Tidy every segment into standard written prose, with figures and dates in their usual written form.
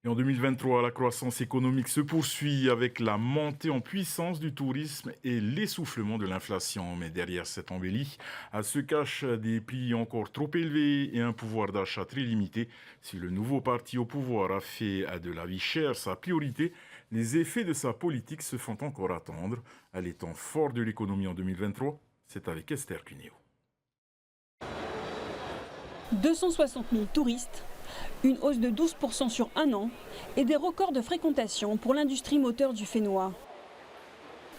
Et en 2023, la croissance économique se poursuit avec la montée en puissance du tourisme et l'essoufflement de l'inflation. Mais derrière cette embellie, se cachent des prix encore trop élevés et un pouvoir d'achat très limité. Si le nouveau parti au pouvoir a fait de la vie chère sa priorité, les effets de sa politique se font encore attendre. À l'étant fort de l'économie en 2023, c'est avec Esther Cuneo. 260 000 touristes, une hausse de 12% sur un an et des records de fréquentation pour l'industrie moteur du Fénois.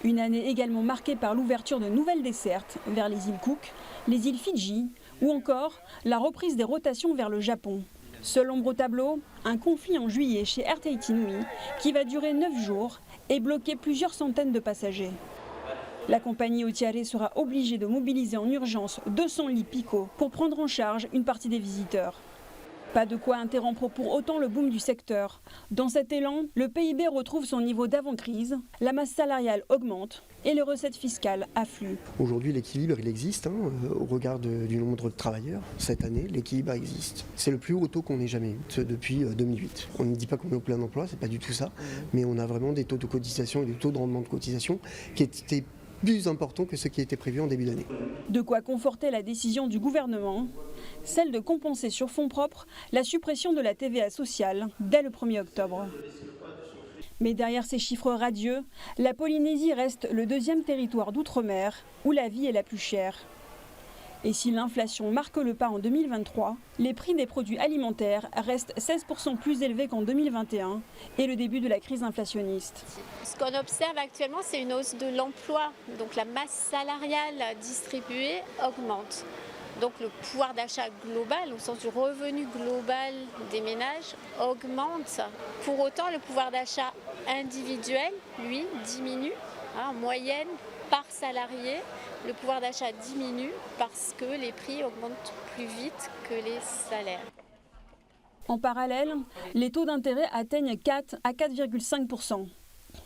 Une année également marquée par l'ouverture de nouvelles dessertes vers les îles Cook, les îles Fidji ou encore la reprise des rotations vers le Japon. Seule ombre au tableau, un conflit en juillet chez Air Tahiti Nui qui va durer 9 jours et bloquer plusieurs centaines de passagers. La compagnie Otiare sera obligée de mobiliser en urgence 200 lits Pico pour prendre en charge une partie des visiteurs. Pas de quoi interrompre pour autant le boom du secteur. Dans cet élan, le PIB retrouve son niveau d'avant-crise, la masse salariale augmente et les recettes fiscales affluent. Aujourd'hui, l'équilibre, il existe au regard du nombre de travailleurs. Cette année, l'équilibre existe. C'est le plus haut taux qu'on ait jamais eu depuis 2008. On ne dit pas qu'on est au plein emploi, c'est pas du tout ça, mais on a vraiment des taux de cotisation et des taux de rendement de cotisation qui étaient plus important que ce qui était prévu en début d'année. De quoi conforter la décision du gouvernement, celle de compenser sur fonds propres la suppression de la TVA sociale dès le 1er octobre. Mais derrière ces chiffres radieux, la Polynésie reste le deuxième territoire d'outre-mer où la vie est la plus chère. Et si l'inflation marque le pas en 2023, les prix des produits alimentaires restent 16% plus élevés qu'en 2021 et le début de la crise inflationniste. Ce qu'on observe actuellement, c'est une hausse de l'emploi. Donc la masse salariale distribuée augmente. Donc le pouvoir d'achat global, au sens du revenu global des ménages, augmente. Pour autant, le pouvoir d'achat individuel, lui, diminue. En moyenne, par salarié, le pouvoir d'achat diminue parce que les prix augmentent plus vite que les salaires. En parallèle, les taux d'intérêt atteignent 4 à 4,5%.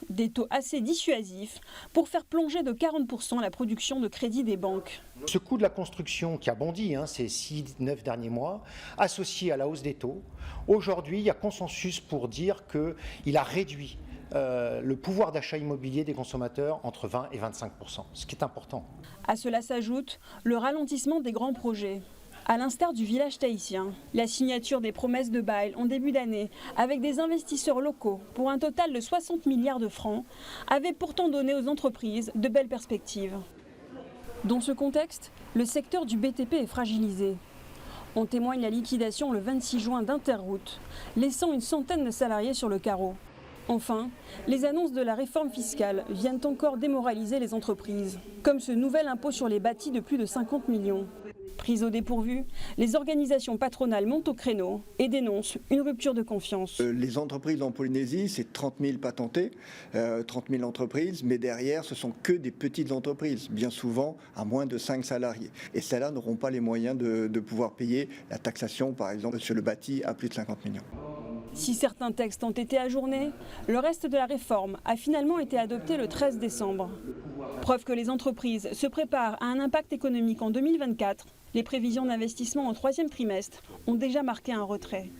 Des taux assez dissuasifs pour faire plonger de 40% la production de crédit des banques. Ce coût de la construction qui a bondi ces 6-9 derniers mois, associé à la hausse des taux, aujourd'hui il y a consensus pour dire qu'il a réduit le pouvoir d'achat immobilier des consommateurs entre 20 et 25%, ce qui est important. À cela s'ajoute le ralentissement des grands projets. À l'instar du village tahitien, la signature des promesses de bail en début d'année avec des investisseurs locaux pour un total de 60 milliards de francs avait pourtant donné aux entreprises de belles perspectives. Dans ce contexte, le secteur du BTP est fragilisé. En témoigne la liquidation le 26 juin d'Interroute, laissant une centaine de salariés sur le carreau. Enfin, les annonces de la réforme fiscale viennent encore démoraliser les entreprises, comme ce nouvel impôt sur les bâtis de plus de 50 millions. Prises au dépourvu, les organisations patronales montent au créneau et dénoncent une rupture de confiance. Les entreprises en Polynésie, c'est 30 000 patentés, 30 000 entreprises, mais derrière, ce sont que des petites entreprises, bien souvent à moins de 5 salariés. Et celles-là n'auront pas les moyens de pouvoir payer la taxation, par exemple, sur le bâti à plus de 50 millions. Si certains textes ont été ajournés, le reste de la réforme a finalement été adopté le 13 décembre. Preuve que les entreprises se préparent à un impact économique en 2024, les prévisions d'investissement au troisième trimestre ont déjà marqué un retrait.